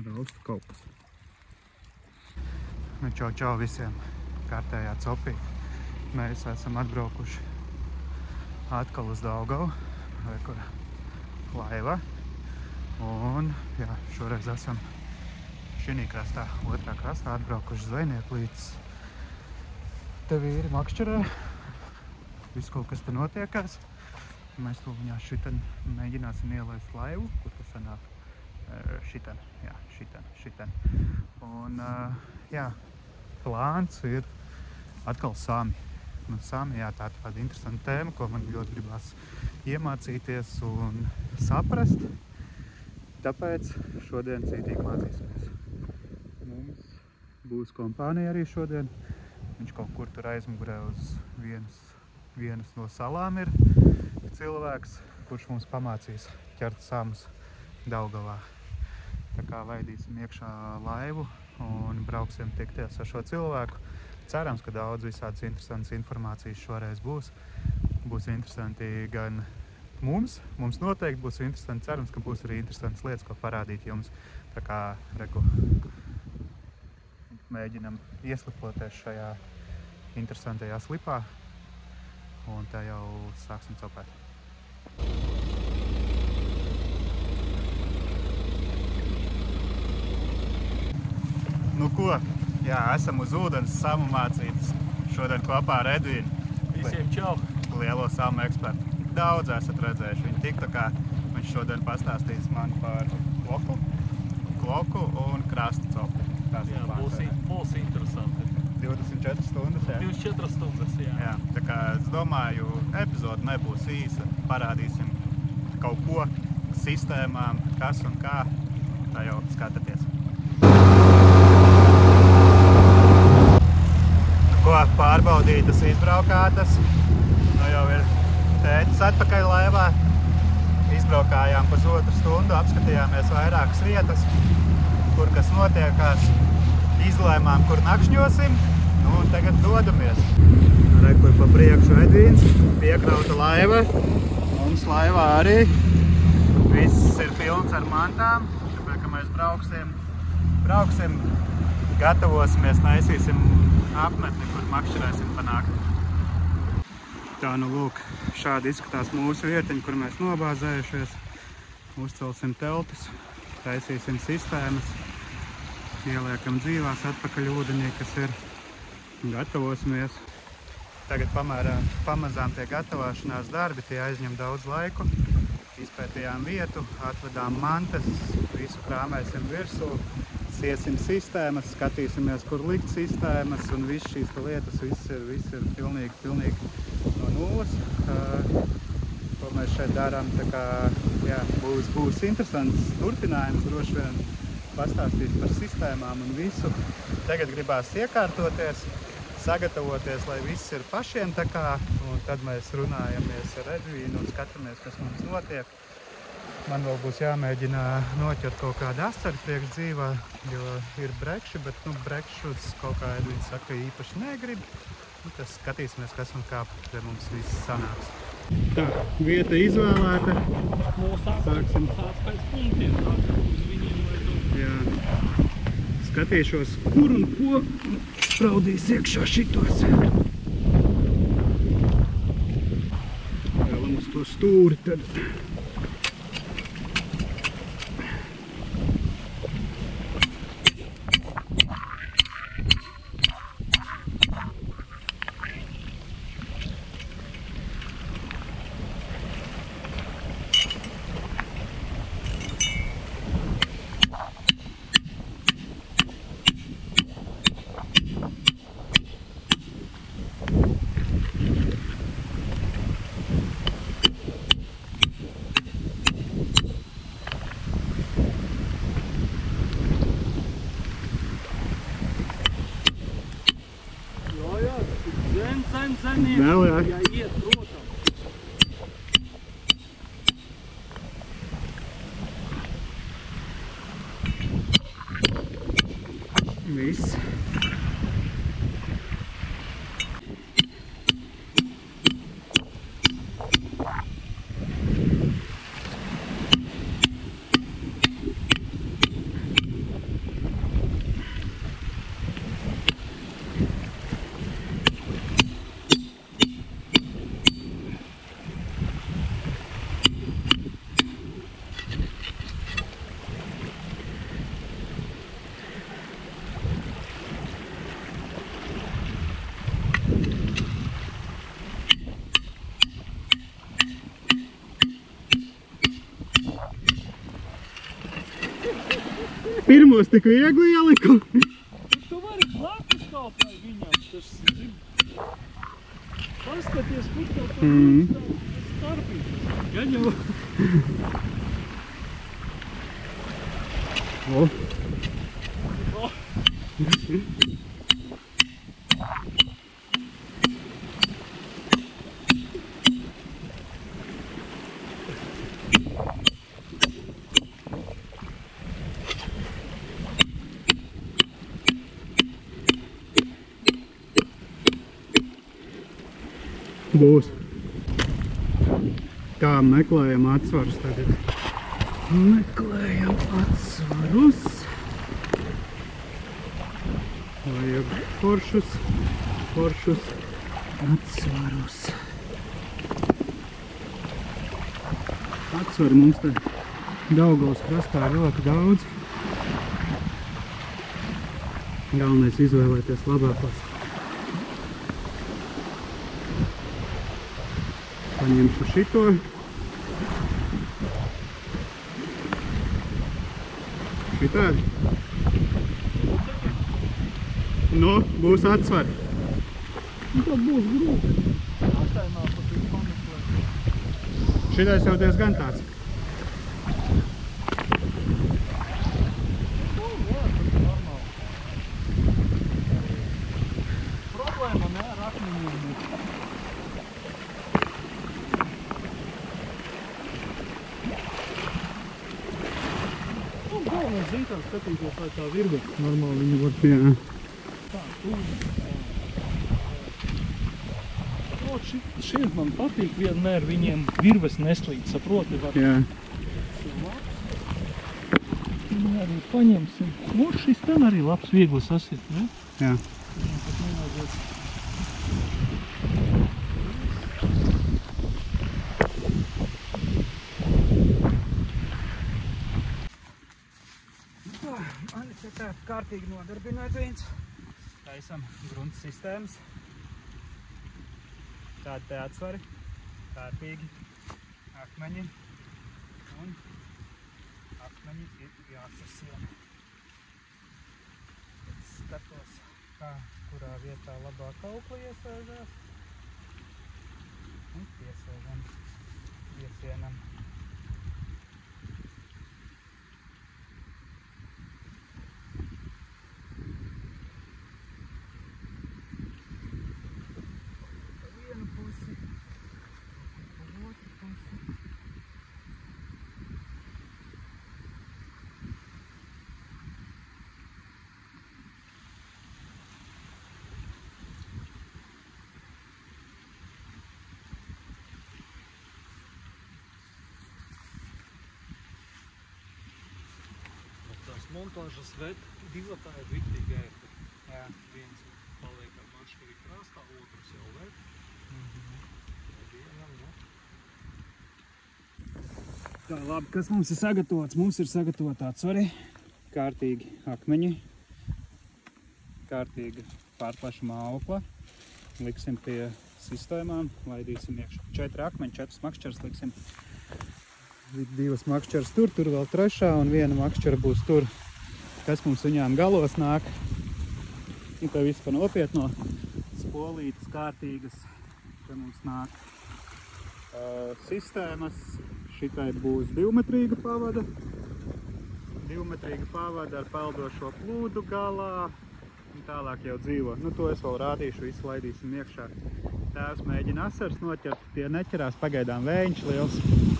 rausta kaupas. Nu, čau visiem kārtējā copī. Mēs esam atbraukuši atkal uz Daugavu, kur laiva. Un, jā, šoreiz esam šī krastā, otrā krastā, atbraukuši zvejnieki līdz te vīri makšķerē. Viss kaut kas te notiekās. Mēs tūliņā šitan mēģināsim ielaist laivu, kur tas sanāk šitan. Un, jā, plāns ir atkal sami. Nu, sami, jā, tā tāda interesanta tēma, ko man ļoti gribās iemācīties un saprast. Tāpēc šodien cītīgi mācīsimies. Mums būs kompānija arī šodien. Viņš kaut kur tur aizmugurē uz vienas no salām ir cilvēks, kurš mums pamācīs ķert samus Daugavā. Tā kā laidīsim iekšā laivu un brauksim tikties ar šo cilvēku. Cerams, ka daudz visādas interesantas informācijas šoreiz būs. Būs interesanti gan mums noteikti būs interesanti. Cerams, ka būs arī interesantas lietas, ko parādīt jums. Tā kā, reku, mēģinam ieslipoties šajā interesantajā slipā. Un tā jau sāksim copēt. Nu ko, jā, esam uz ūdens samu mācītas. Šodien kopā ar Edvīnu. Visiem čau! Lielo samu ekspertu. Daudz esat redzējuši viņu tik, tā kā viņš šodien pastāstīs man par kloku un krasta copu. Jā, būs interesanti. 24 stundas, jā? 24 stundas, jā. Jā, tā kā es domāju, epizode nebūs īsa. Parādīsim kaut ko sistēmām, kas un kā. Tā jau skatāties. Ko pārbaudītas, izbraukātas. Nu jau ir tētis atpakaļ laivā. Izbraukājām pusotru stundu, apskatījāmies vairākas vietas, kur kas notiekās. Izlēmām, kur nakšņosim, nu un tagad dodamies. Rekur pa priekšu Edvīns, piekrauta laiva. Mums laivā arī. Viss ir pilns ar mantām, tāpēc, ka mēs brauksim, gatavosimies, taisīsim apmetni, kur makšķerēsim pa nakti. Tā nu lūk, šādi izskatās mūsu vietiņa, kur mēs nobāzējušies. Uzcelsim teltis, taisīsim sistēmas. Ieliekam dzīvās atpakaļ ūdenī, kas ir, gatavosimies. Tagad pamazām tie gatavošanās darbi, tie aizņem daudz laiku. Izpētījām vietu, atvedām mantas, visu krāmēsim virsū, siesim sistēmas, skatīsimies, kur likt sistēmas, un viss šīs lietas, viss ir pilnīgi no nulles. Ko mēs šeit darām, tā kā, jā, būs interesants turpinājums, droši vien pastāstīt par sistēmām un visu. Tagad gribās iekārtoties, sagatavoties, lai viss ir pašiem tā kā, un tad mēs runājamies ar Edvīnu un skatāmies, kas mums notiek. Man vēl būs jāmēģina noķert kaut kādu asari priekš dzīvā, jo ir brekši, bet brekšus kaut kā Edvīns saka, īpaši negrib. Tas skatīsimies, kas un kā pie mums viss sanāks. Tā, vieta izvēlēta. Sāksim. Pēc punktiem, uz viņiem vajadzot. Jā. Skatīšos, kur un ko spraudīs iekšā šitos. Vēlam uz to stūri tad. Vēl, jā. Jā, iet, protams. Viss. pirmos tik viegli ieliku. Tu vari blakus kaut vai viņam, tas zin. Paskaties, kur tev tā starpības. Gan jau. O. Būs. Kā meklējam atsvarus tagad? Meklējam atsvarus. Vajag foršus atsvarus. Atsvaru mums te Daugavas krastā ir ļoti daudz. Galvenais izvēlēties labākos. Paņemšu šito. Šitādi. Nu, būs atsvari. Nu, tad būs grūti. Atainā pat ir pameklēt. Šitais jau diezgan tāds. Nu, jā, tas ir normāli. Problēma ne ar akmeņiem. Galvenais zītās skatīties, vai tā virve normāli viņa var Jā. tā, šeit man patīk vienmēr viņiem virves neslīd, saproti, var Jā. Viņu arī paņemsim. Nu, šis ten arī labs viegli sasit, ne? Jā. Viņam pat nevajadzētu. Manis ir tā kārtīgi nodarbināt viens. Taisam grunts sistēmas. Tādi te atsvari. Kārtīgi. Akmeņi. Un akmeņi ir jāsasiena. Tad skatos, kurā vietā labāk aukli iesēžās. Un piesēžam. Piesienam. Montāžas divatā ir riktīgi ērti. Jā. Viens paliek ar maškari krastā, otrs jau ved. Vienam, nu. Tā, labi, kas mums ir sagatavots? Mums ir sagatavot atsvari, kārtīgi akmeņi, kārtīgi pārplašuma aukla. Liksim pie sistēmām, laidīsim iekšā 4 akmeņi, 4 makšķers liksim. 2 makšķers tur vēl trešā un 1 makšķera būs tur, kas mums viņām galos nāk. Un te viss pa nopietno spolītas kārtīgas, te mums nāk sistēmas. Šitai būs 2-metrīga pavada. 2-metrīga pavada ar peldošo plūdu galā. Un tālāk jau dzīvo. Nu, to es vēl rādīšu, visu laidīsim iekšā. Tēvs mēģina asars noķert, tie neķerās, pagaidām vējiņš liels.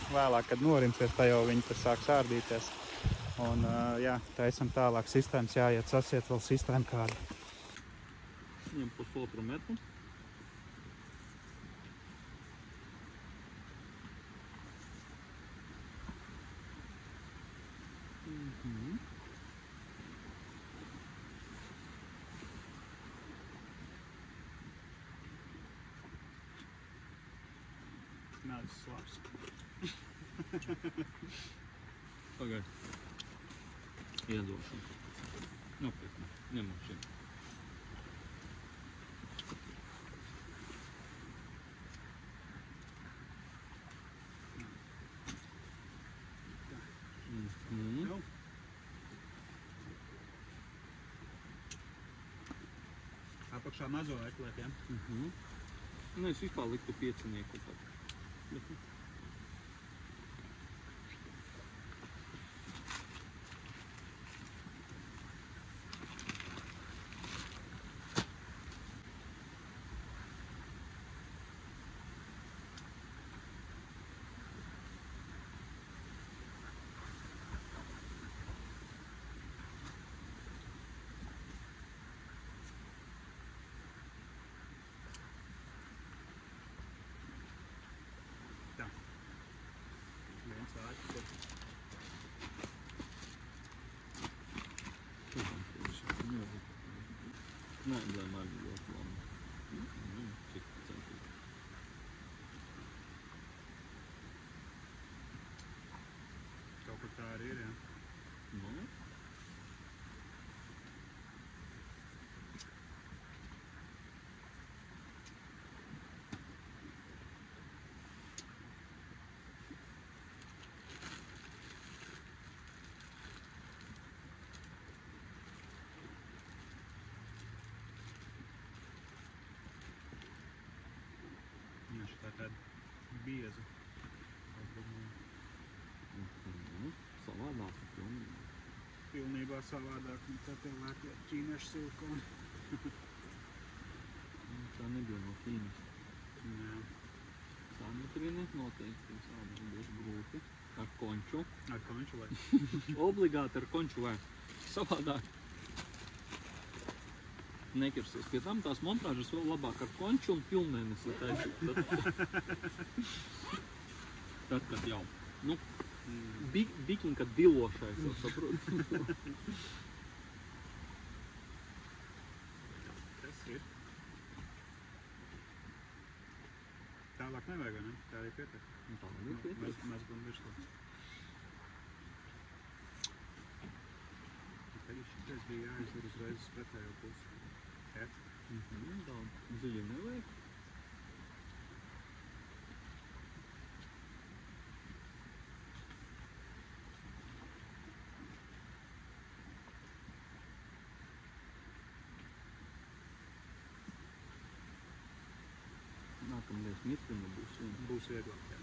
Vēlāk, kad norimsies, tā jau viņi tur sāks ārdīties. Un, jā, taisam tālāk sistēmas, jāiet sasiet vēl sistēmu kādu. Viņam pusotru metru. Nāc slāps. Pagaid. Iedošam. Nopietni. Ņemam šim. Priekšā mazo eklētiem. Nu, es vispār liktu piecinieku pat. Tā. Viens vārds. Nē, domāju, ļoti labi. Cik centīgi. Kaut kur tā arī ir, jā. Nu? Jā, šitā tāda bieza. Savādāk, Pilnībā savādāk nekā tie lētie ķīniešu silikoni. Tā nebija no Ķīnas. Jā. Sametrini noteikti, tādas būs grūti. Ar konču. Ar konču vai? Obligāti ar konču vai. Savādāk. Nekirsies. Pie tam tās montāžas vēl labāk ar konču un pilnmēnesi taisīt. Tad, kad jau. Nu, bikiņka dilošais, jau saprot. Tas ir. Tālāk nevajag, ne? Tā arī pietiek. Tā arī pietiek. Maz gan virslo. Tagad šitais bija jāizdara uzreiz uz pretējo pusi. Jā. Daudz dziļi nevajag. Nākamreiz mitrina būs viena. Būs vieglāk, jā.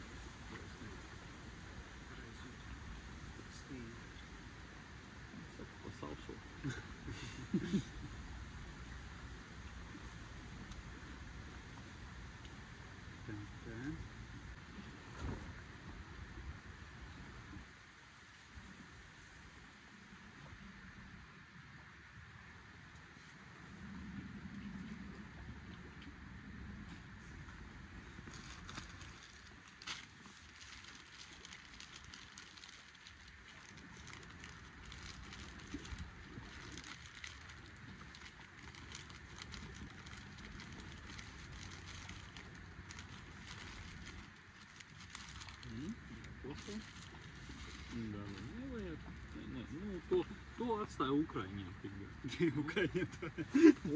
Saka, pa sauso. Tā. Kosa. Dāli nevajag. Nē, nu, to atstāja Ukraiņiem tikai. Ukraiņiem to.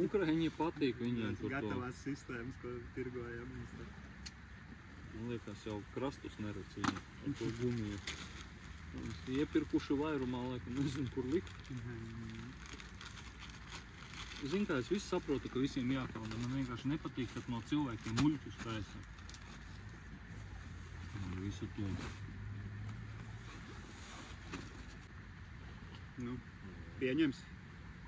Ukraiņi patīk viņiem tur to. Gatavās sistēmas, ko tirgojam. Man liekas, jau krastus neracīja ar to gumiju. Iepirkuši vairumā, laikam, nezinu, kur likt. Zin kā, es visu saprotu, ka visiem jākalda. Man vienkārši nepatīk, kad no cilvēkiem muļķus taisa. Un visu to. Nu, pieņems.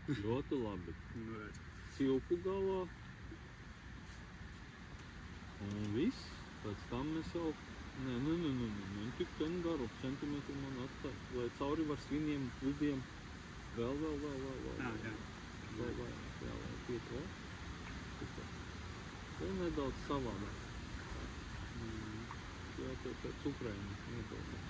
Ļoti labi. Nu, redz. Cilpu galā. Un viss. Pēc tam mēs jau... Nē, tik ten garu centimetru man atstāj. Lai cauri var sviniem, vidiem. Vēl. Jā. Vēl vairāk, jā, lai piet vēl. Vēl nedaudz savādāk. Jā, tev pēc Ukrainas nedomā.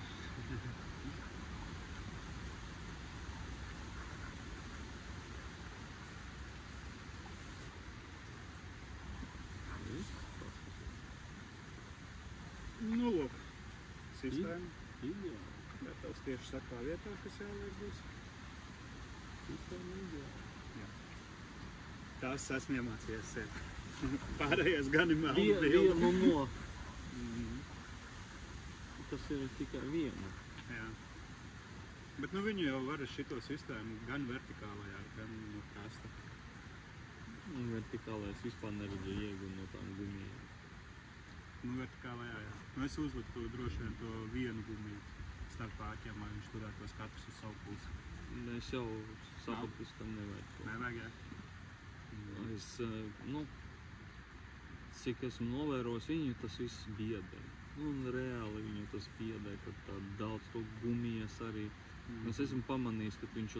Nu, lūk. Sistēma. Ideāli. Gatavs tieši sakā vietā, kas jāliek būs. Sistēma ideāli. Jā. Tās esmu iemācījies sev. Pārējais gan ir melnu Vienu bildi. no. Tas ir tikai viena. Jā. Bet nu viņu jau var ar šito sistēmu gan vertikālajā, gan no krasta. Un vertikālā es vispār neredzu iegumu no tām gumijām. Nu, vertikālā jā. Nu, es uzliktu droši vien to vienu gumiju starp āķiem, lai viņš turētos katrs uz savu pusi. Es jau sapratu, ka nevajag to. Nevajag, jā? Es, nu, cik esmu novērojis viņu, tas viss biedē. Un reāli viņu tas biedē, kad tā daudz to gumijas arī. Es esmu pamanījis, ka viņš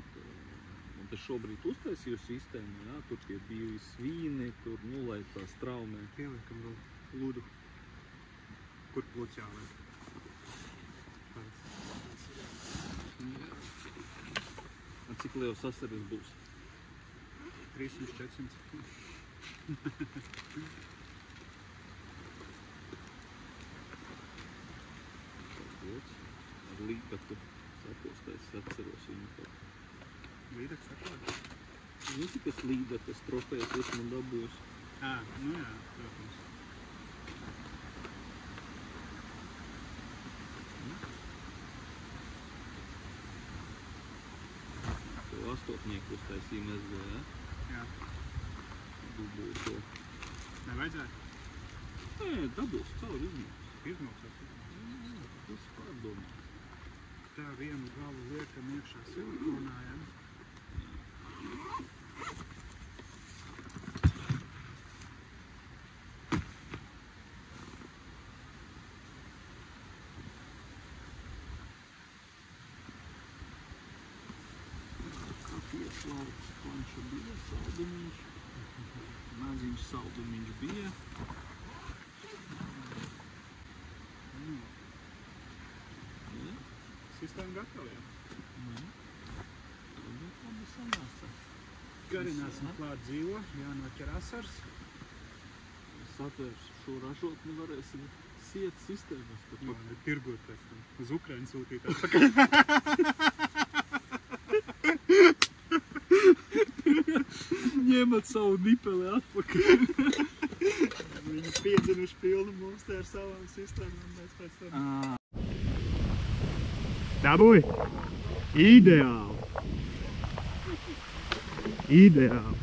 un te šobrīd uztaisīju sistēmu, jā, tur tie bija svīni, tur, nu, lai tā straumē. Pieliekam vēl ludu. Kur plūts jāliek? Cik liels sasaris būs? 300-400. Plūts ar līkatu sakostais, atceros viņu kaut. Līdaks sakot? Zini, kas līdakas trofejas esmu dabūjis? Nu jā, protams. To astotnieku uztaisīju mezgo, ja? Jā. Dubūju to. Nevajadzētu? Nē, dabūs caur izmūs. Izmaksās? Tas pārdomās. Tā vienu galu liekam iekšā silikonā, jā? Pieslauks planša bija, saldumiņš. Maziņš saldumiņš bija. Ja? Sistēma gatava, jā? Labi sanāca. Garināsim klāt dzīvo, jānoķer asars. Es atvēršu šo ražotni, varēsim siet sistēmas. Tirgot pēc tam. Uz Ukraiņu sūtīt atpakaļ. Ņemat savu nipeli atpakaļ. Viņi piedzinuši pilnu mums te ar savām sistēmām, mēs pēc tam. Dabūj! Ideāli! Ideāli!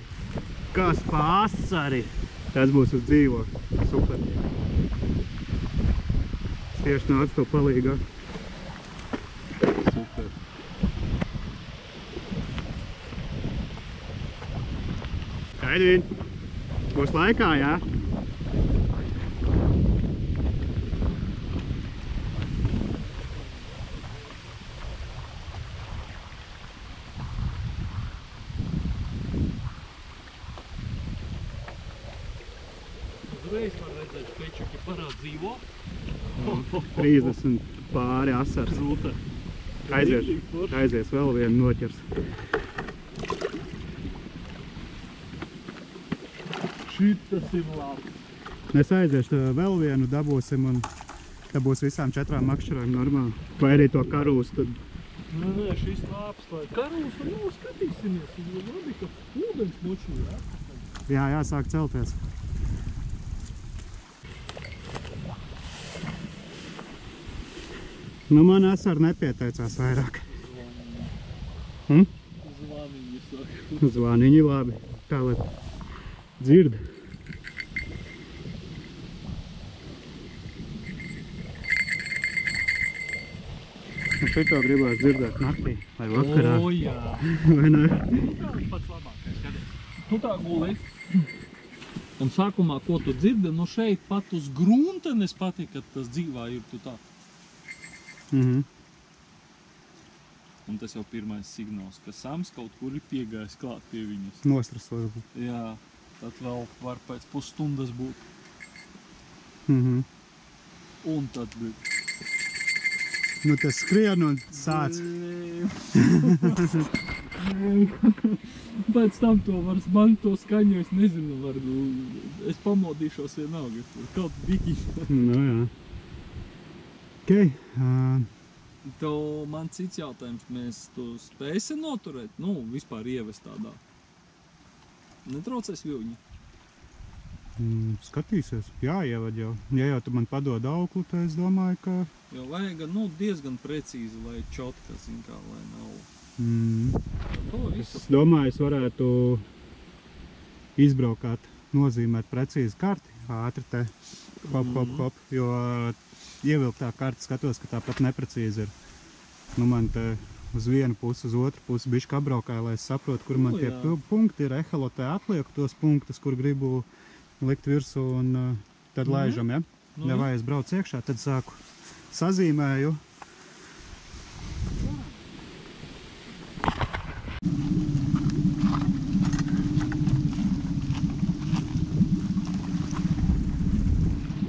Kas pāsari! Tas būs uz dzīvo. Super! Es tieši nācu to palīgā. Super! Aidvīn, būs laikā, jā? Uzreiz var redzēt, pečuki parād dzīvo. 30 pāri asars. Rūta. Aizies vēl vienu noķers. Šitas ir labi. Mēs aiziešu vēl vienu, dabūsim un te būs visām 4 makšķerēm normāli. Vai arī to karūs tad... Nē, šis labs, lai karūs un jau skatīsimies. Ir labi, ka ūdens moču, jā? Jā, jāsāk celties. Nu, man asar nepieteicās vairāk. Zvaniņi saka. Zvaniņi labi. Tā, lai dzird. Šito gribās dzirdēt naktī vai vakarā. O, jā. Vai ne? Tā ir pats labākais, skaties. Tu tā guli. Un sākumā, ko tu dzirdi, nu šeit pat uz gruntenes patīk, kad tas dzīvā ir tu tā. Un tas jau pirmais signāls, ka Sams kaut kur ir piegājis klāt pie viņas. Nostrasot. Jā, tad vēl var pēc pusstundas būt. Un tad bija. Nu, tas skrien un sāc. Pēc tam to var smagt to skaņu, es nezinu, es pamodīšos vienalga, kaut bikiņš. Nu, jā. Okay. To man cits jautājums, mēs to spēsim noturēt, nu, vispār ievest tādā. Netraucēs vilņi? Skatīsies, jāievad jau. Ja jau tu man padod auklu, tad es domāju, ka... Jo vajag, nu, diezgan precīzi, lai čotka, zin kā, lai nav. To visu. Es domāju, es varētu izbraukāt, nozīmēt precīzi karti, ātri te hop, jo ievilktā karta skatos, ka tāpat neprecīzi ir. Nu, man te uz vienu pusi, uz otru pusi bišķi apbraukāju, lai es saprotu, kur man tie punkti ir. Ehalotē atlieku tos punktus, kur gribu likt virsū un tad laižam, ja? Ja vai es braucu iekšā, tad sāku sazīmēju.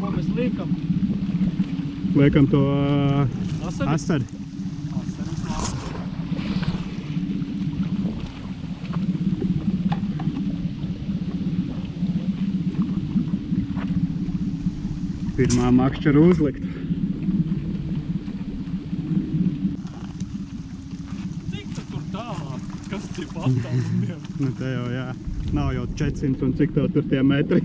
Ko mēs liekam? Liekam to Asari? asari. Pirmā makšķara uzlikt. Cik tu tur tālāk? Kas tie pastāvumiem? Nu te jau, jā. Nav jau 400 un cik tev tur tie metri.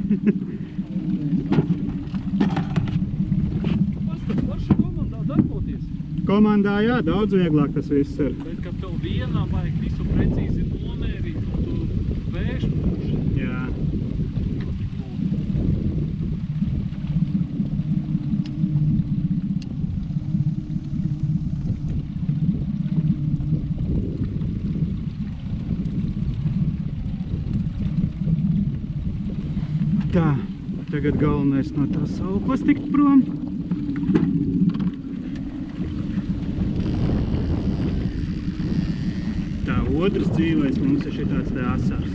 Paskat, var šī komandā darboties? Komandā, jā, daudz vieglāk tas viss ir. Bet, kad tev vienā vajag visu precīzi nomērīt, un tu vērš puši. Jā. Tā, tagad galvenais no tās auklas tikt prom. Tā, otrs dzīvais mums ir šitāds te asars.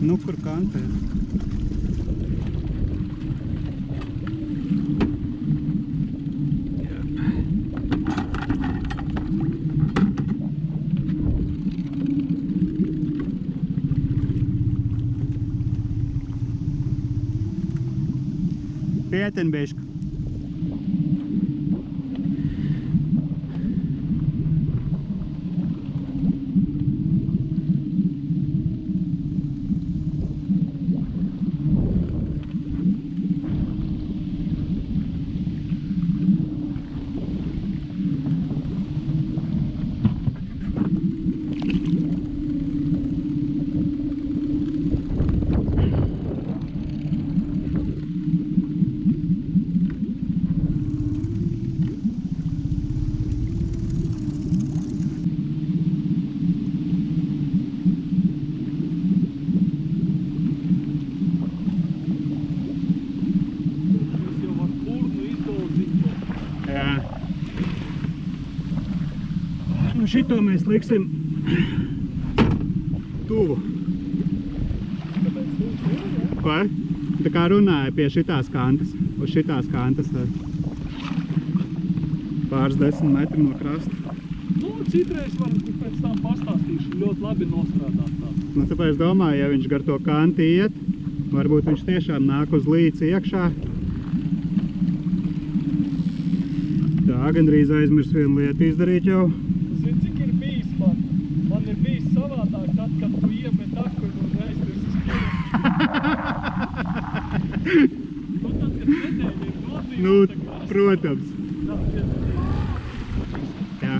Nu, kur kantē? Pietin bišķi. Šito mēs liksim tuvu. Ko? Tā kā runāja pie šitās kantas, uz šitās kantas pāris 10 metri no krasta. Nu, citreiz varam pēc tam pastāstīšu, ļoti labi nostrādāt tā. Nu, tāpēc domāju, ja viņš gar to kanti iet, varbūt viņš tiešām nāk uz līci iekšā. Tā, gandrīz aizmirs vienu lietu izdarīt jau. Zini, cik ir bijis man? Man ir bijis savādāk tad, kad tu iemeti akmeņu un aizmirs uz kieru. Nu, protams. Jā.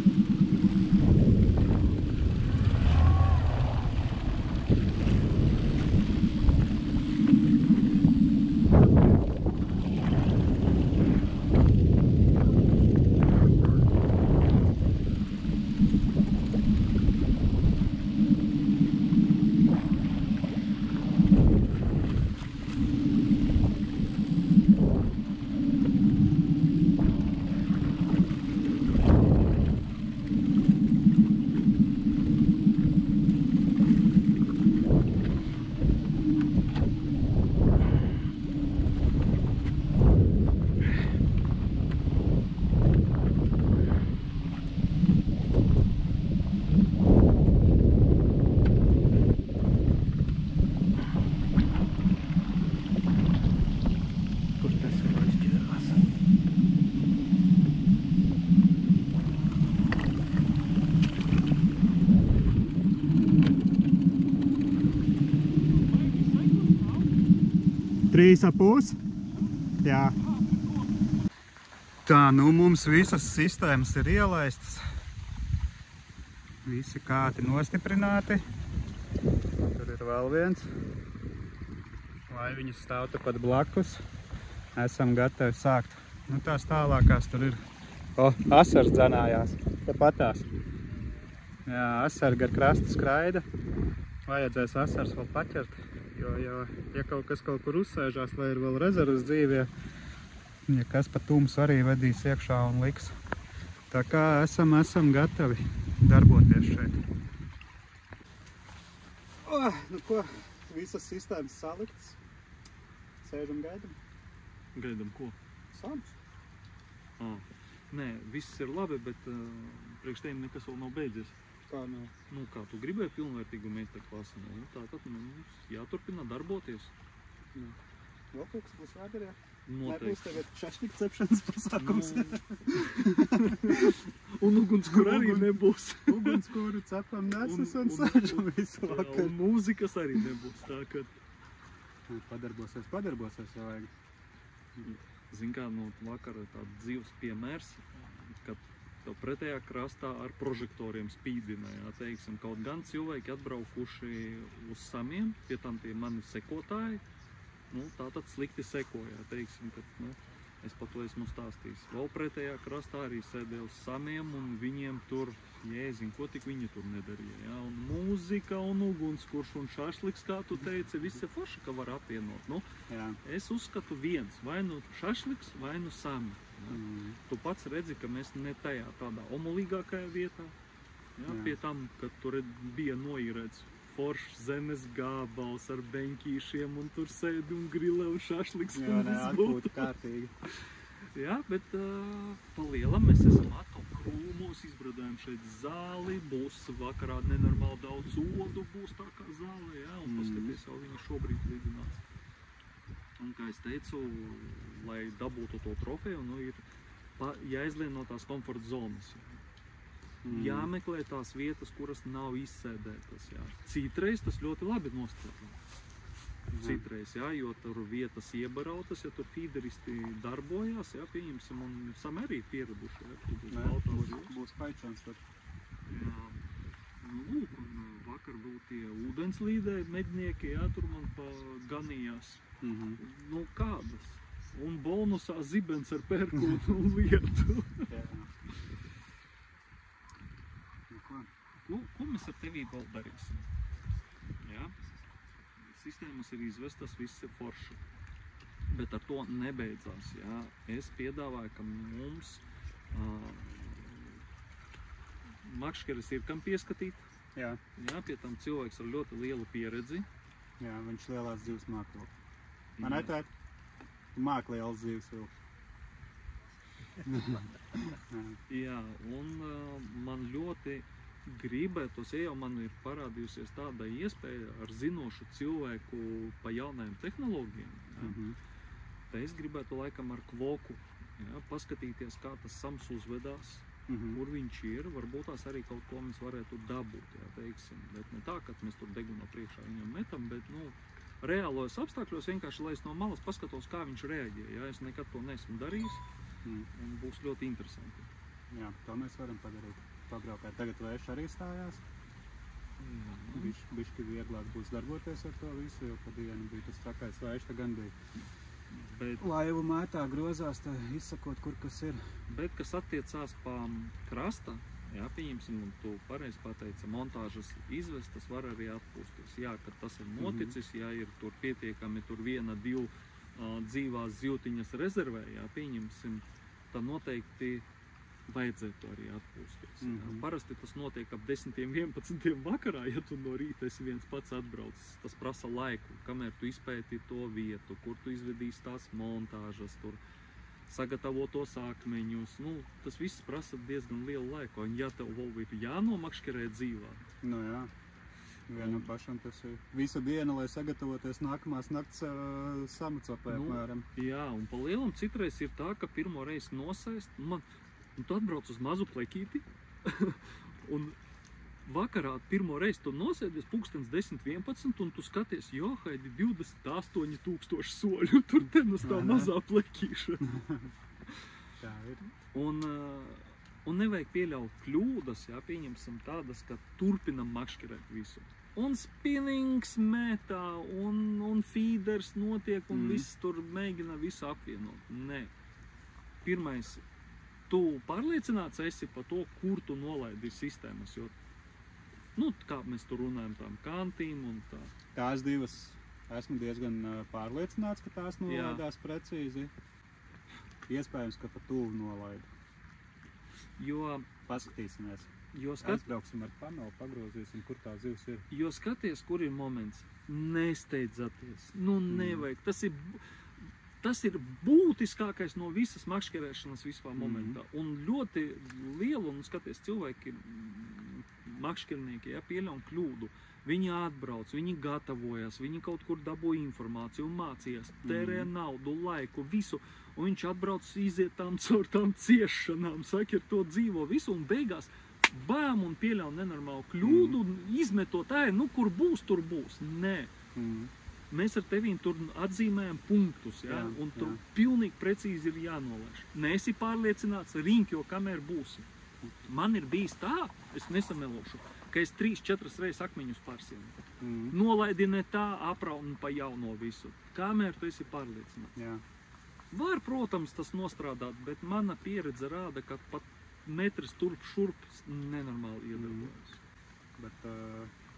Trīs ap pus? Jā. Tā, nu mums visas sistēmas ir ielaistas. Visi kāti nostiprināti. Tur ir vēl viens. Lai viņas stāv tepat blakus. Esam gatavi sākt. Nu tās tālākās tur ir. O, asars dzenājās. Tepatās. Jā, asari gar krastu skraida. Vajadzēs asars vēl paķert. Jo, ja kaut kas kaut kur uzsēžās, lai ir vēl rezervas dzīvē, ja kas pa tumsu arī vedīs iekšā un liks. Tā kā esam gatavi darboties šeit. Nu ko, visas sistēmas saliktas. Sēžam gaidam. Gaidam ko? Sāms. Nē, viss ir labi, bet priekš teim nekas vēl nav beidzies. Kā nav? Nu, kā tu gribēji pilnvērtīgu meistarklasi, nu, tātad mums jāturpina darboties. Vēl kaut kas būs jādara? Noteikti. Nebūs tagad šašliku cepšanas pasākums. Un ugunskura arī nebūs. Ugunskuru cepam nesas un sēžam visu vakaru. Un mūzikas arī nebūs, tā ka... Padarbosies, ja vajag. Zin kā, nu, vakara tāds dzīves piemērs, kad tev pretējā krastā ar prožektoriem spīdina, jā, teiksim, kaut gan cilvēki atbraukuši uz samiem, pie tam tie mani sekotāji, nu, tātad slikti sekoja, teiksim, kad, nu, es par to esmu stāstījis. Vēl pretējā krastā arī sēdēja uz samiem, un viņiem tur, jēzin, ko tik viņi tur nedarīja, jā, un mūzika, un ugunskurs, un šašliks, kā tu teici, viss ir forši, ka var apvienot, nu, jā. Es uzskatu viens, vai nu šašliks, vai nu sami. Tu pats redzi, ka mēs ne tajā tādā omulīgākajā vietā, jā, pie tam, kad tur bija noīrēts foršs zemes gābals ar beņķīšiem un tur sēdi un grilē un šašliks. Jā, ne, atpūta kārtīgi. Jā, bet pa lielam mēs esam atomkrūmos, izbradājam šeit zāli, būs vakarā nenormāli daudz odu, būs tā kā zāle, jā, un paskaties, jau viņi šobrīd lidinās. Un, kā es teicu, lai dabūtu to trofeju, nu, ir jāizlien no tās komforta zonas. Jāmeklē tās vietas, kuras nav izsēdētas. Jā. Citreiz tas ļoti labi nostrādā. Citreiz, jā, jo tur vietas iebarautas, ja tur fīderisti darbojās, jā, pieņemsim, un sami arī pieraduši. Jā, būs paičons tur. Jā. Nu, lūk, un vakar vēl tie ūdenslīdēji mednieki, jā, tur man ganījās. Nu, kādas? Un bonusā zibens ar perkūnu un lietu. Ko mēs ar tevī vēl darīsim? Jā? Sistēmas ir izvestas, viss ir forši. Bet ar to nebeidzās, jā. Es piedāvāju, ka mums makškeres ir kam pieskatīt. Jā. Jā, pie tam cilvēks ar ļoti lielu pieredzi. Jā, viņš lielās dzīves māk vēl. Man netēt? Tu māk lielas dzīves vēl. Jā, un man ļoti gribētos, ja jau man ir parādījusies tāda iespēja ar zinošu cilvēku pa jaunajām tehnoloģijām, tā es gribētu laikam ar kvoku, jā, paskatīties, kā tas sams uzvedās, kur viņš ir, varbūt tās arī kaut ko mēs varētu dabūt, jā, teiksim, bet ne tā, ka mēs tur degunu priekšā viņam metam, bet, nu, reālos apstākļos vienkārši, lai es no malas paskatos, kā viņš reaģē. Ja? Es nekad to neesmu darījis, un būs ļoti interesanti. Jā, to mēs varam padarīt. Pabraukāt. Tagad vējš arī stājās. Bišķi vieglāk būs darboties ar to visu, jo pa dienu bija tas trakais vējš, gan bija. Bet laivu mētā grozās, tā izsakot, kur kas ir. Bet, kas attiecās pa krasta, jā, pieņemsim, un tu pareizi pateici, montāžas izvest, tas var arī atpūsties. Jā, kad tas ir noticis, jā, ir tur pietiekami tur 1-2 dzīvās zivtiņas rezervē, jā, pieņemsim, tad noteikti vajadzētu arī atpūsties. Parasti tas notiek ap 10-11 vakarā, ja tu no rīta esi viens pats atbraucis. Tas prasa laiku, kamēr tu izpēti to vietu, kur tu izvedīsi tās montāžas, tur sagatavo tos akmeņus. Nu, tas viss prasa diezgan lielu laiku, un ja tev vēl ir jānomakškerē dzīvā. Nu jā, vienam pašam tas ir visa diena, lai sagatavoties nākamās nakts samacopē, apmēram. Jā, un pa lielam citreiz ir tā, ka pirmo reizi nosēst, un tu atbrauc uz mazu plekīti, un vakarā pirmo reizi tu nosēdies 10-11, un tu skaties, jo, Haidi, 28,000 soļu, tur ten uz tā mazā plekīša. Tā ir. Un nevajag pieļaut kļūdas, jā, pieņemsim tādas, ka turpinam makškerēt visu. Un spinnings metā, un feeders notiek, un viss tur mēģina visu apvienot. Nē. Pirmais, tu pārliecināts esi par to, kur tu nolaidi sistēmas, jo, nu, kā mēs tur runājam, tām kantīm un tā. Tās divas esmu diezgan pārliecināts, ka tās nolaidās precīzi. Iespējams, ka pa tuvu nolaidu. Jo paskatīsimies. Aizbrauksim ar Pamelu, pagrozīsim, kur tā zivs ir. Jo skaties, kur ir moments. Nesteidzaties. Nu, nevajag. Tas ir būtiskākais no visas makškerēšanas vispār momentā. Un ļoti lielu, un skaties, cilvēki, makškernieki, ja, pieļauj kļūdu. Viņi atbrauc, viņi gatavojas, viņi kaut kur dabūja informāciju un mācījās, tērē naudu, laiku, visu. Un viņš atbrauc, iziet caur tām ciešanām, saka, ar to dzīvo visu, un beigās bām un pieļauj nenormālu kļūdu, izmetot, nu, kur būs, tur būs. Nē. Mēs ar tevīm tur atzīmējam punktus, ja? Un tur pilnīgi precīzi ir jānolaiž. Neesi pārliecināts, riņķo, kamēr būsi. Man ir bijis tā, es nesamelošu, ka es 3-4 reizes akmeņus pārsienu. Nolaidi ne tā, aprauni pa jauno visu. Kamēr tu esi pārliecināts. Jā. Var, protams, tas nostrādāt, bet mana pieredze rāda, ka pat metrs turp šurp nenormāli iedarbojas. Bet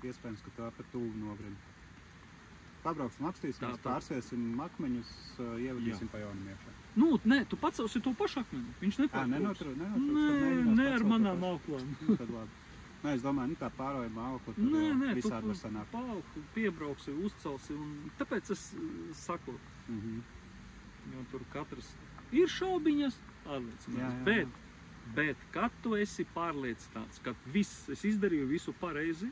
iespējams, ka tā par tuvu nogrim. Pabrauksim, apstīsimies, pārsiesim akmeņus, ievadīsim pa jaunam iekšā. Nu, nē, tu pacausi to pašu akmeņu. Viņš nepārtrūks. Nē, ar manām auklām. Tad labi. Nē, es domāju, tā pārojama aukla, tad jau visādi var sanākt. Nē, piebrauksi, uzcelsi, un tāpēc es saku, jo tur katrs ir šaubiņas, pārliecināts. Bet, kad tu esi pārliecināts, ka es izdarīju visu pareizi,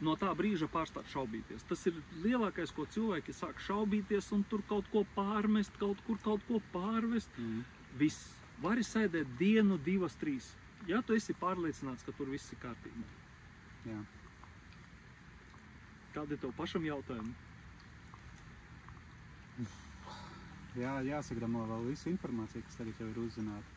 no tā brīža pārstāt šaubīties. Tas ir lielākais, ko cilvēki sāk šaubīties un tur kaut ko pārmest, kaut ko pārvest. Viss. Vari sēdēt dienu, 2, 3. Ja tu esi pārliecināts, ka tur viss ir kārtībā. Jā. Kādi tev pašam jautājumi? Jā, jāsagramo vēl visu informāciju, kas tagad jau ir uzzināta.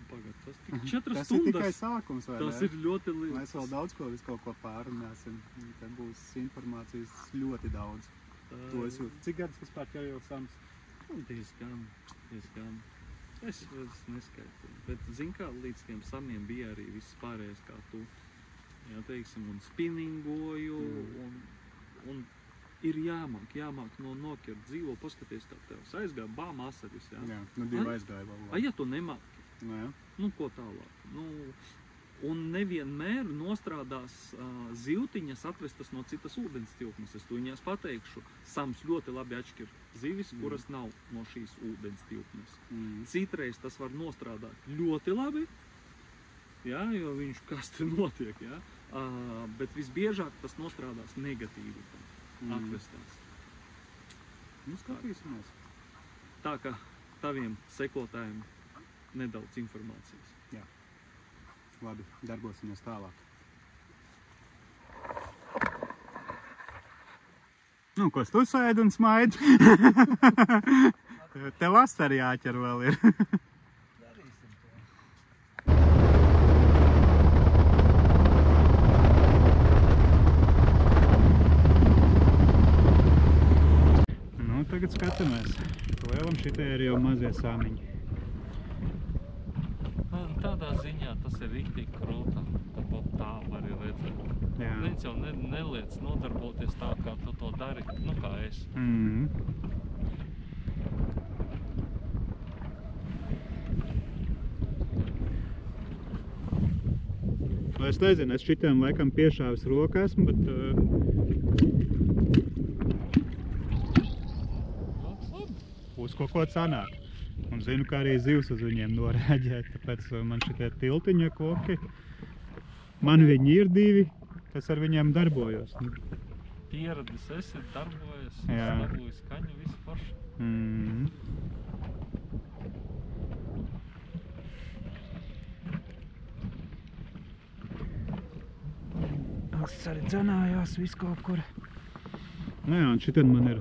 Pagad, tas tik 4 stundas. Tas ir tikai sākums, vai ne? Tas ir ļoti liels. Mēs vēl daudz kaut ko pārunāsim. Tad būs informācijas ļoti daudz. To es jūtu. Cik gadus vispār tev jau sams? Diezgan. Es neskaitu. Bet, zin kā, līdz tiem samiem bija arī viss pārējais kā tu. Jā, teiksim, un spinningoju, un ir jāmāk nokert dzīvo, paskaties, kā tev aizgāja, bām asaris, jā. Jā, nu 2 aizgāja vēl. Ja tu nemāki? Nu, ko tālāk? Nu, un nevienmēr nostrādās zivtiņas atvestas no citas ūdens tilpnes. Es to viņās pateikšu. Sams ļoti labi atšķir zivis, kuras nav no šīs ūdens tilpnes. Citreiz tas var nostrādāt ļoti labi, jā, jo viņš kas te notiek, jā. Bet visbiežāk tas nostrādās negatīvi atvestās. Nu, skatīsimies. Tā kā taviem sekotājiem nedaudz informācijas. Jā. Labi, darbosimies tālāk. Nu, ko tu sēdi un smaidi? Tev astari jāķer vēl ir. Darīsim to. Nu, tagad skatāmies. Lielam šitie ir jau mazie sāmiņi. Tādā ziņā tas ir riktīgi krūta. Tāpat tā var arī redzēt. Jā. Viens jau neliec nodarboties tā, kā tu to dari, nu kā es. Es nezinu, es šitiem laikam piešāvis roku esmu, bet... Uz ko sanāk. Un zinu, kā arī zivs uz viņiem norēģēt, tāpēc man šitie tiltiņa koki. Man viņi ir divi, es ar viņiem darbojos. Pieradis esi, darbojies, Jā. dabūji skaņu, visu forši. Es arī dzenājās visu kaut kur. Nu jā, un šitien man ir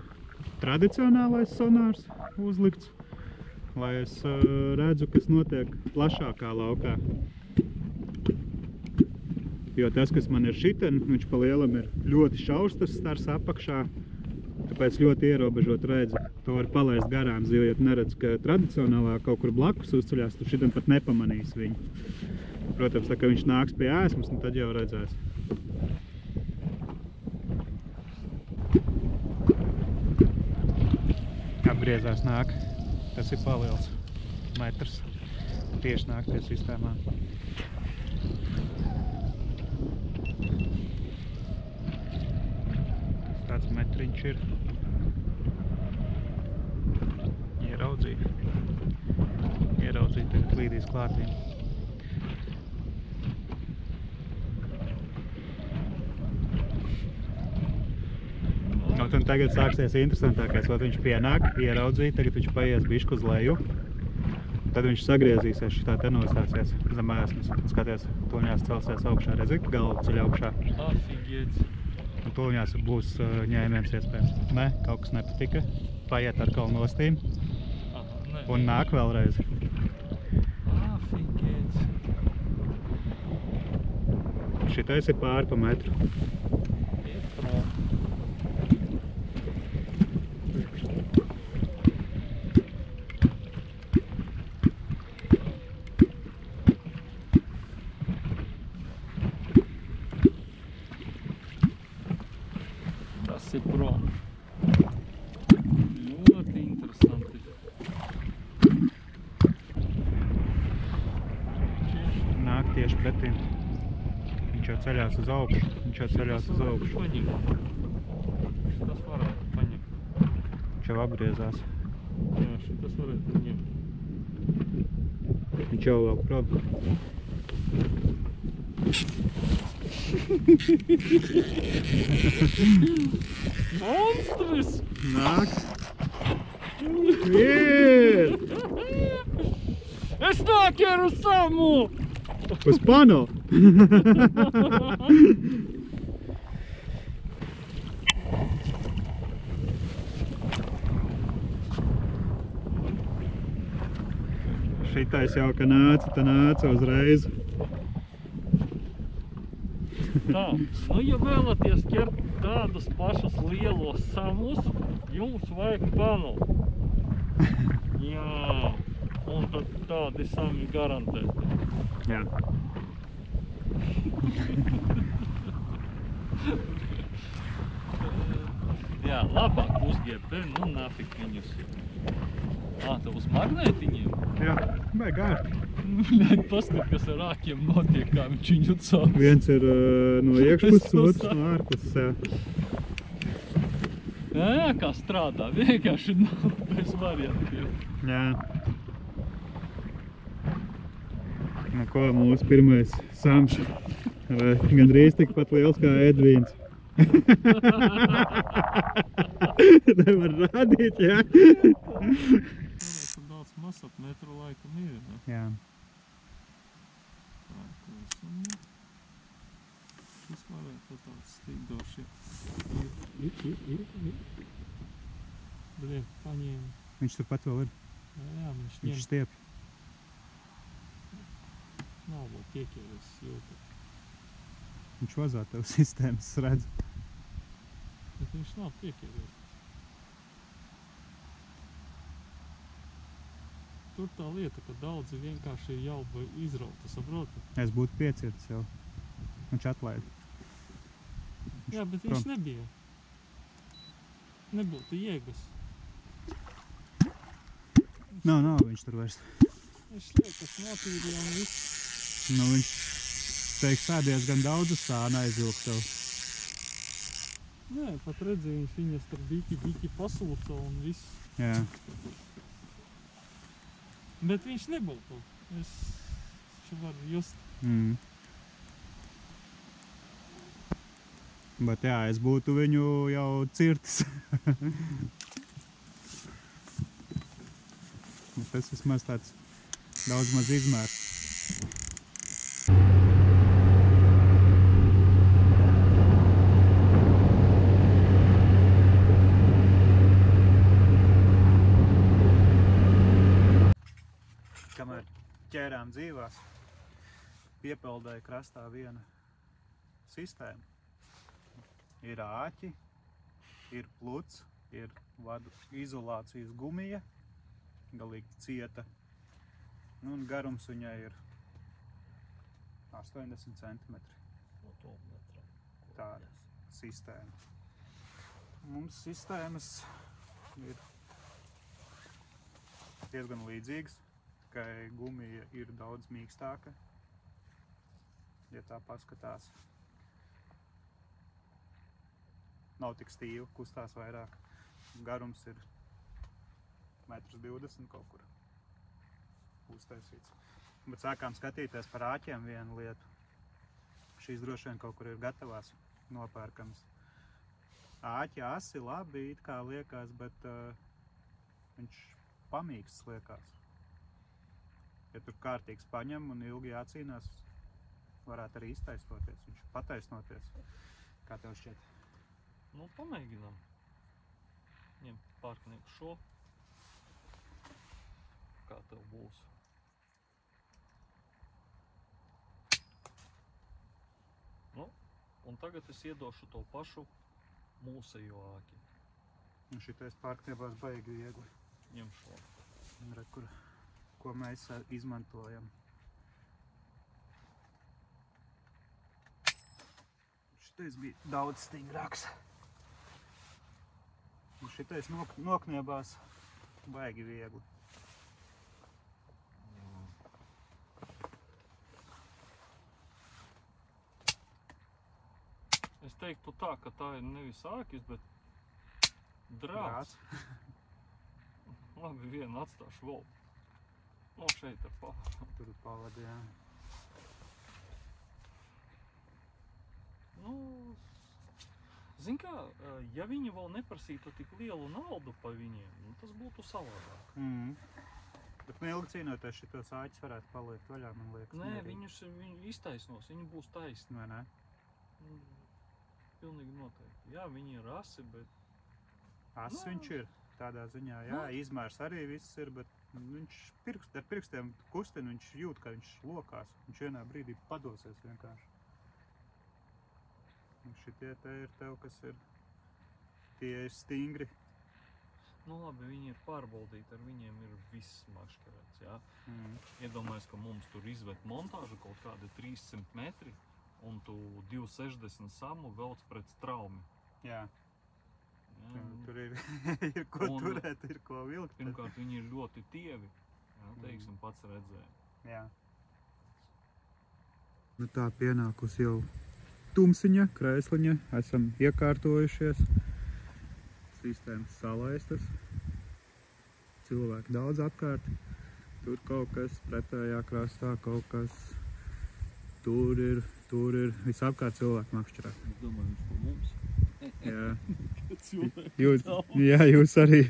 tradicionālais sonārs uzlikts, lai es redzu, kas notiek plašākā laukā. Jo tas, kas man ir šitien, viņš pa lielam ir ļoti šaustrs stars apakšā, tāpēc ļoti ierobežot redzi. To var palaist garām zivi, ja tu neredz, ka tradicionālā kaut kur blakus uzceļās, tu šitien pat nepamanīs viņu. Protams, tā kā viņš nāks pie ēsmas, un tad jau redzēs. Apgriezās nāk. Tas ir paliels metrs. Tieši nāk pie sistēmā. Tāds metriņš ir. Ieraudzīja. Tagad līdīs klātīm. Un tagad sāksies interesantākais, vai viņš pienāk, ieraudzīja, tagad viņš paies bišķi uz leju. Tad viņš sagriezīsies, šitā te nostāsies zem ēsmas. Skaties, tuļņās celsies augšā, redzi, galva ceļ augšā. Afigēts. Un tuļņās būs ņēmiens iespējams. Ne, kaut kas nepatika, paiet ar kalnu nostīm. Un nāk vēlreiz. Afigēts. Šitais ir pāri pa metru. Tas ir prom. Ļoti interesanti. Nāk tieši pretīm. Viņš jau ceļās uz augšu. Paņem. Tas varētu paņemt. Viņš jau apgriezās. Jā, šitas varētu ņemt. Viņš jau vēl prom. Monstris! Nāk. Ir! Es nāķeru samu! Uz pano! Šitais jau, ka nāca uzreiz. Tā, nu ja vēlaties ķert tādus pašus lielos samus, jums vajag panu. Jā, un tad tādi sami garantēti. Jā. Jā, labāk uzģērbt, nu nafik viņus. Tev uz magnētiņiem? Jā, vai gārti. Bļaļ, paskat, kas ar ākiem notiek, kā viņš viņu cās. Viens ir no iekšpuses, otrs no ārpuses, jā. Jā, kā strādā, vienkārši nav bez variantiem. Jā. Nu ko, mūsu pirmais sams. Gandrīz tikpat liels kā Edvīns. Nevar rādīt, jā? Daudz masap metru laikam ir, ne? Jā. Tā, ko esam. Tas varētu tāds stīgdoši. Ir. Bļie, paņēma. Viņš turpat vēl ir. Jā, viņš ņem. Viņš stiep. Nav vēl piekieries jūtu. Viņš vazā tev sistēmas, redzu. Bet viņš nav piekieries. Tur tā lieta, ka daudzi vienkārši ir jauba izrauta, saproti? Es būtu piecirts jau. Viņš atlaida. Jā, bet viņš nebija. Nebūtu jēgas. Nav viņš tur vairs. Viņš liekas notīrīja un viss. Nu, viņš, teiks, sēdies gan daudz sāna aizvilk tev. Nē, pat redzēju, viņš viņas tur biki paslūca un viss. Jā. Bet viņš nebūtu. Es varu just. Bet jā, es būtu viņu jau cirtis. Tas vismaz tāds daudz maz izmērs. Kamēr ķērām dzīvās, piepeldēja krastā viena sistēma. Ir āķi, ir pluts, ir vadu izolācijas gumija, galīgi cieta. Nu, un garums viņai ir 80 cm. Tā sistēma. Mums sistēmas ir diezgan līdzīgas, tikai gumija ir daudz mīkstāka, ja tā paskatās. Nav tik stīva, kustās vairāk. Garums ir 1,20 m kaut kur uztaisīts. Bet sākām skatīties par āķiem vienu lietu. Šīs droši vien kaut kur ir gatavās, nopērkams. Āķi asi labi, it kā liekas, bet viņš pamīksts liekas. Ja tur kārtīgs paņem un ilgi jācīnās, varētu arī iztaisnoties, viņš pataisnoties. Kā tev šķiet? Nu, pamēģinām. Ņem pārknieku šo. Kā tev būs? Nu, un tagad es iedošu to pašu mūsejo āķi. Un šitais pārkniebās baigi viegli. Ņem šo. Re, ko mēs izmantojam. Šitais bija daudz stingrāks. Un šitais nokniebās baigi viegli. Es teiktu tā, ka tā ir nevis āķis, bet drāts. Labi, vienu atstāšu vēl. No šeit ar pavadu. Tur pavadu, jā. Nu, zin kā, ja viņi vēl neprasītu tik lielu naudu pa viņiem, nu, tas būtu savādāk. Bet neilgi cīnoties šitos āķis varētu paliekt vaļā, man liekas. Nē, viņu iztaisnos, viņi būs taisni. Vai ne? Pilnīgi noteikti. Jā, viņi ir asi, bet... Asi viņš ir, tādā ziņā, jā, izmērs arī viss ir, bet viņš ar pirkstiem kustina, viņš jūt, ka viņš lokās. Viņš vienā brīdī padosies vienkārši. Un šitie te ir tev, kas ir, tie ir stingri. Nu labi, viņi ir pārbaudīti, ar viņiem ir viss maškarēts, jā. Iedomājies, ka mums tur izved montāžu kaut kādi 300 metri, un tu 260 samu velc pret straumi. Jā. Tur ir ko turēt, ir ko vilkt. Pirmkārt, viņi ir ļoti tievi, teiksim, pats redzēja. Jā. Nu tā pienākus jau tumsiņa, krēsliņa, esam iekārtojušies. Sistēmas salaistas. Cilvēki daudz apkārt. Tur kaut kas, pretējā krastā kaut kas. Tur ir visapkārt cilvēku makšķerā. Es domāju, viņš pa mums. Jā. Jūs arī.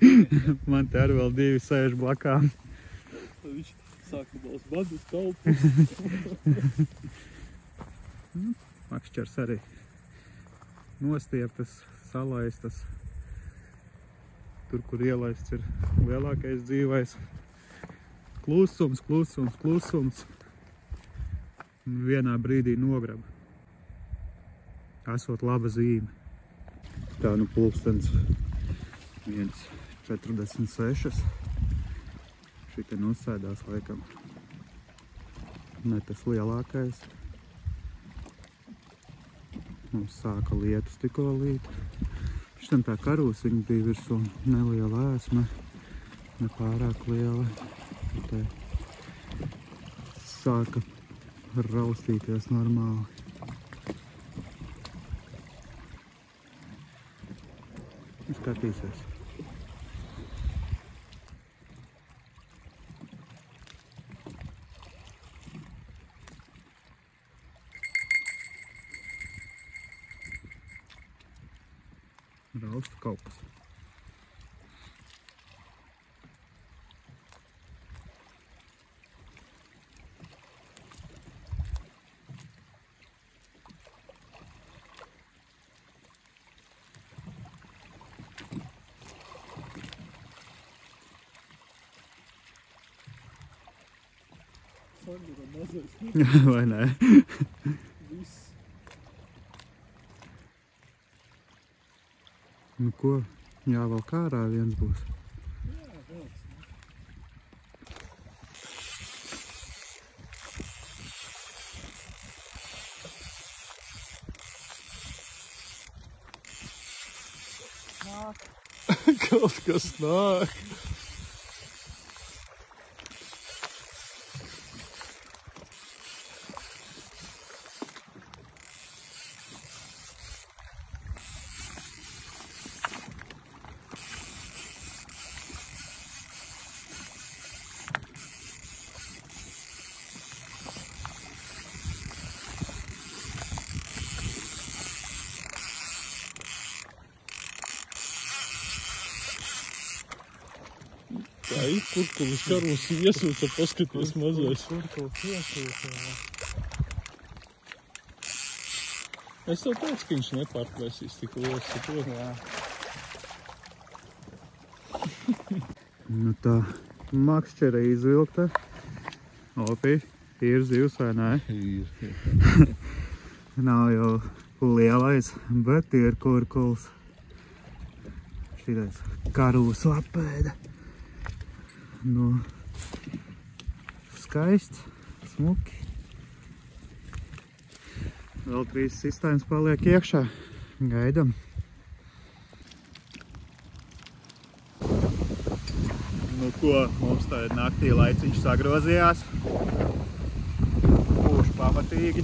Man te arī vēl divi sēž blakām. Viņš sāka daudz badus kalpus. Makšķers arī nostieptas, salaistas. Tur, kur ielaists ir lielākais dzīvais. Klusums, klusums, klusums. Un vienā brīdī nograb. Esot laba zīme. Tā nu pulkstens 1:46. Šite nosēdās laikam. Ne tas lielākais. Mums sāka lietus tikko līt. Šitam tā karūsiņa bija virsū neliela ēsme, ne pārāk liela. Te sāka raustīties normāli. Skatīsies. Rausta kaut kas. Sandra mazais. Vai ne? Viss. Nu ko? Jā, vēl kārā viens būs. Jā, vēl. Nāk. Kaut kas nāk. Tā ir kurkulis karus iesūca, paskaties mazais. Kurkulis iesūca, jā. Es tev teicu, ka viņš nepārplēsīs tik liels, saprot. Jā. Nu tā, makšķera izvilkta. Opi, ir zivs vai nē? Ir. Nav jau lielais, bet ir kurkuls. Šitais karūs lapēda. Nu, skaists, smuki. Vēl 3 sistēmas paliek iekšā. Gaidam. Nu ko, mums tā naktī laiciņš sagrozījās. Pūš pamatīgi.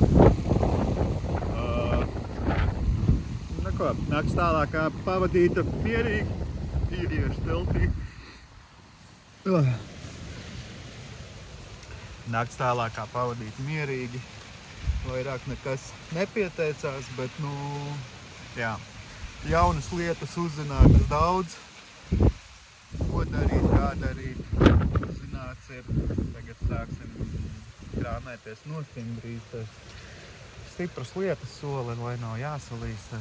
Nu ko, nakts tālākā pavadīta mierīgi. Vīriešu teltī. Nakts tālākā pavadīta mierīgi. Vairāk nekas nepieteicās, bet, nu, jā, jaunas lietas uzzinātas daudz. Ko darīt, kā darīt, uzzināts ir. Tagad sāksim krāmēties nostim drīz. Stipras lietas soli, lai nav jāsalīst,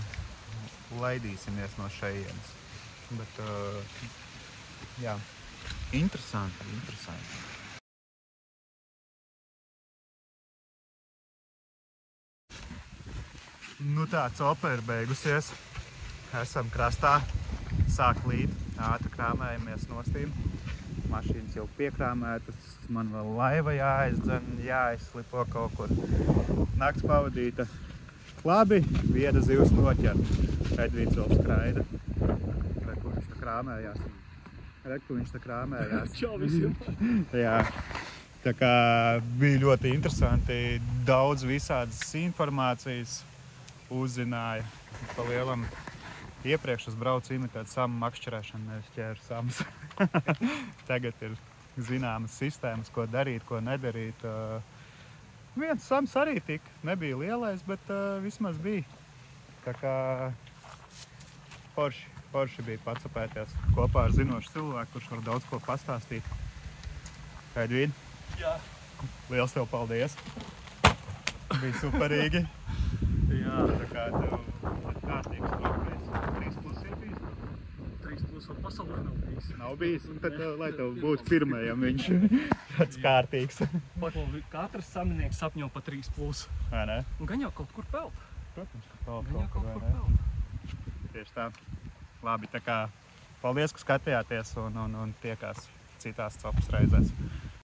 laidīsimies no šejienes. Bet, jā, interesanti, interesanti. Nu tā, copa ir beigusies. Esam krastā. Sāk līt. Ātri krāmējamies nostīm. Mašīnas jau piekrāmētas. Man vēl laiva jāaizdzen, jāizslipo kaut kur. Nakts pavadīta labi. Viena zivs noķert. Edvīds vēl skraida. Reku viņš tā krāmējās. Čau visiem! Jā. Tā kā bija ļoti interesanti. Daudz visādas informācijas uzzināja. Pa lielam iepriekš es braucu imitēt samu makšķerēšanu, nevis ķēru samas. Tagad ir zināmas sistēmas, ko darīt, ko nedarīt. Viens sams arī tik. Nebija lielais, bet vismaz bija. Tā kā forši bija pacapēties kopā ar zinošu cilvēku, kurš var daudz ko pastāstīt. Edvīd? Jā. Liels tev paldies! Bija superīgi! Jā. Jā. Tā kā tev kārtīgs trofejs. 3+ ir bijis. 3+ vēl pasaulē nav bijis. Nav bijis, tad lai tev būtu pirmajam viņš tāds kārtīgs. Paklau, katrs saminieks sapņo pa 3+. Vai ne? Un gan jau kaut kur pelt. Protams, ka peld Gan jau kaut vai kur ne? pelt. Tieši tā. Labi, tā kā paldies, ka skatījāties un tiekās citās copas reizēs.